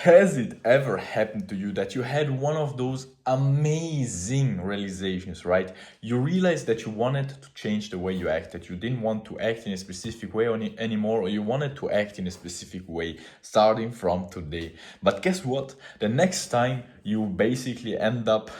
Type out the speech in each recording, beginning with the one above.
Has it ever happened to you that you had one of those amazing realizations, right? You realized that you wanted to change the way you act, that you didn't want to act in a specific way anymore, or you wanted to act in a specific way starting from today. But guess what? The next time you basically end up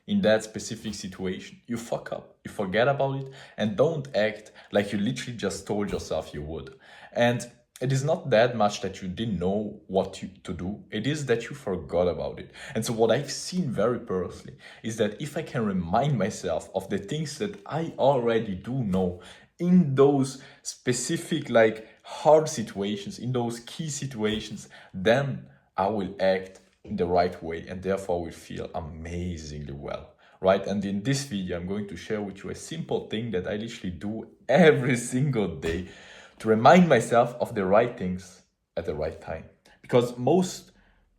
in that specific situation, you fuck up, you forget about it, and don't act like you literally just told yourself you would. And it is not that much that you didn't know to do, it is that you forgot about it. And so what I've seen very personally is that if I can remind myself of the things that I already do know in those specific, like, hard situations, in those key situations, then I will act in the right way and therefore will feel amazingly well, right? And in this video I'm going to share with you a simple thing that I literally do every single day to remind myself of the right things at the right time. Because most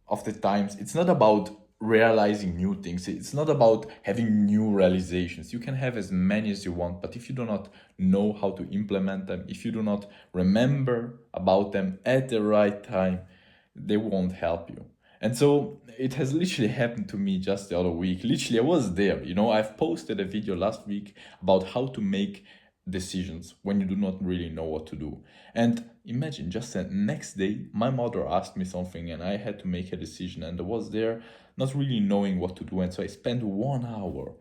of the times it's not about realizing new things, it's not about having new realizations. You can have as many as you want, but if you do not know how to implement them, if you do not remember about them at the right time, they won't help you. And so it has literally happened to me just the other week. Literally, I was there. I've posted a video last week about how to make decisions when you do not really know what to do. And imagine just the next day, my mother asked me something and I had to make a decision, and I was there not really knowing what to do. And so I spent 1 hour,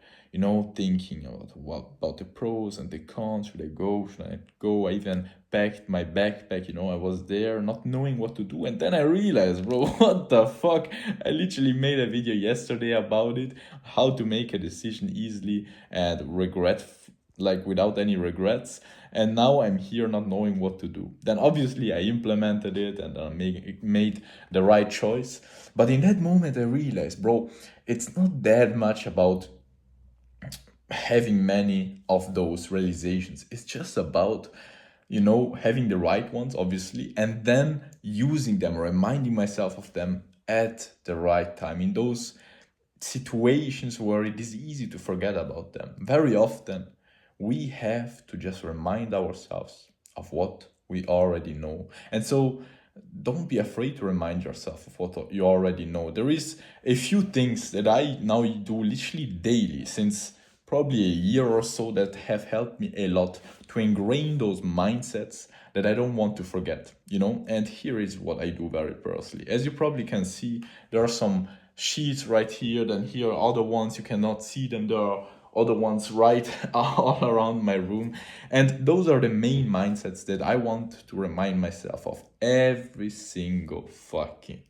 thinking about the pros and the cons. Should I go? Should I not go? I even packed my backpack, I was there not knowing what to do. And then I realized, bro, what the fuck? I literally made a video yesterday about it, how to make a decision easily and like without any regrets. And now I'm here not knowing what to do. Then obviously I implemented it and I made the right choice. But in that moment I realized, bro, it's not that much about having many of those realizations. It's just about, having the right ones, obviously, and then using them, reminding myself of them at the right time in those situations where it is easy to forget about them. Very often, we have to just remind ourselves of what we already know. And so, don't be afraid to remind yourself of what you already know. There is a few things that I now do literally daily since probably a year or so that have helped me a lot to ingrain those mindsets that I don't want to forget. And here is what I do very personally. As you probably can see, there are some sheets right here, then here are other ones, you cannot see them, there are other ones right all around my room. And those are the main mindsets that I want to remind myself of every single fucking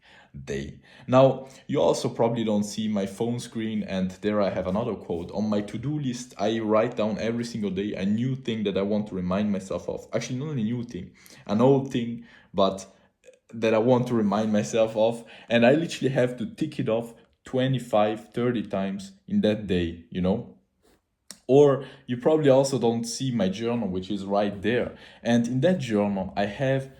day. Now, you also probably don't see my phone screen, and there I have another quote. On my to-do list, I write down every single day a new thing that I want to remind myself of. Actually, not a new thing, an old thing, but that I want to remind myself of. And I literally have to tick it off 25, 30 times in that day. Or you probably also don't see my journal, which is right there. And in that journal, I have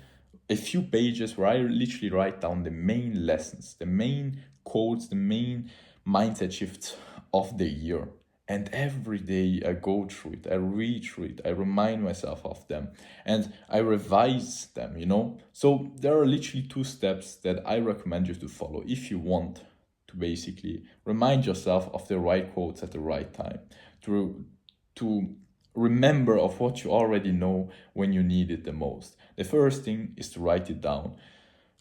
a few pages where I literally write down the main lessons, the main quotes, the main mindset shifts of the year. And every day I go through it, I read through it, I remind myself of them, and I revise them. So there are literally 2 steps that I recommend you to follow if you want to basically remind yourself of the right quotes at the right time, to remember of what you already know when you need it the most. The first thing is to write it down.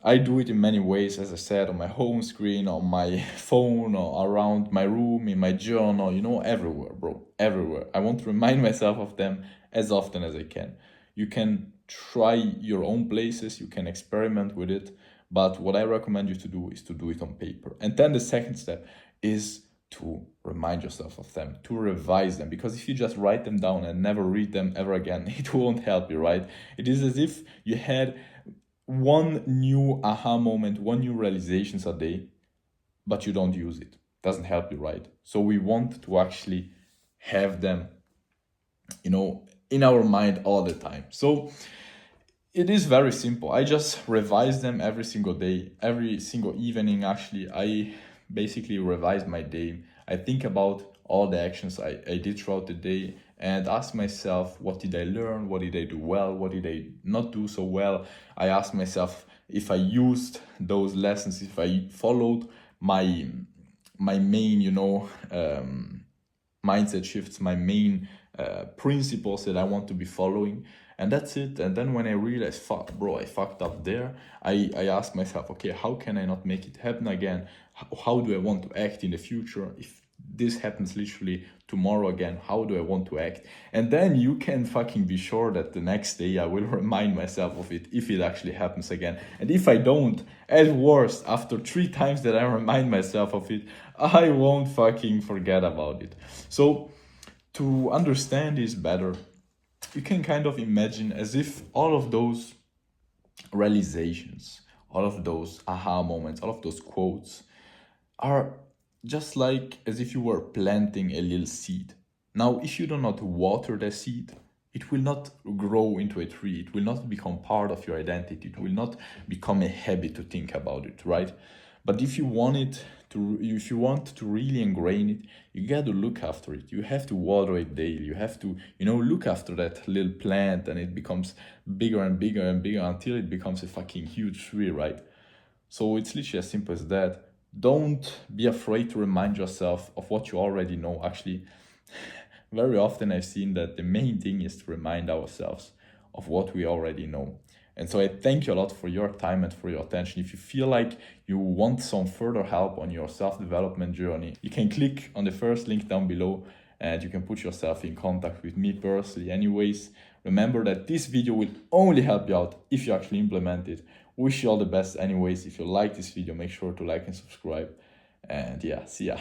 I do it in many ways, as I said, on my home screen, on my phone, or around my room, in my journal, everywhere, bro, everywhere. I want to remind myself of them as often as I can. You can try your own places, you can experiment with it, but what I recommend you to do is to do it on paper. And then the second step is to remind yourself of them, to revise them, because if you just write them down and never read them ever again, it won't help you, right? It is as if you had one new aha moment, one new realizations a day, but you don't use it. Doesn't help you, right? So we want to actually have them, in our mind all the time. So it is very simple. I just revise them every single day, every single evening. Actually, I basically revise my day. I think about all the actions I did throughout the day and ask myself, what did I learn? What did I do well? What did I not do so well? I ask myself if I used those lessons, if I followed my main, mindset shifts, my main principles that I want to be following, and that's it. And then when I realized, fuck, bro, I fucked up there, I asked myself, okay, how can I not make it happen again? How do I want to act in the future? If this happens literally tomorrow again, how do I want to act? And then you can fucking be sure that the next day I will remind myself of it if it actually happens again. And if I don't, at worst, after 3 times that I remind myself of it, I won't fucking forget about it. So to understand this better, you can kind of imagine as if all of those realizations, all of those aha moments, all of those quotes are just like as if you were planting a little seed. Now, if you do not water the seed, it will not grow into a tree. It will not become part of your identity. It will not become a habit to think about it, right? But if you want to really ingrain it, you got to look after it. You have to water it daily. You have to, look after that little plant, and it becomes bigger and bigger and bigger until it becomes a fucking huge tree, right? So it's literally as simple as that. Don't be afraid to remind yourself of what you already know. Actually, very often I've seen that the main thing is to remind ourselves of what we already know. And so I thank you a lot for your time and for your attention. If you feel like you want some further help on your self-development journey, you can click on the first link down below and you can put yourself in contact with me personally. Anyways, remember that this video will only help you out if you actually implement it. Wish you all the best anyways. If you like this video, make sure to like and subscribe. And yeah, see ya.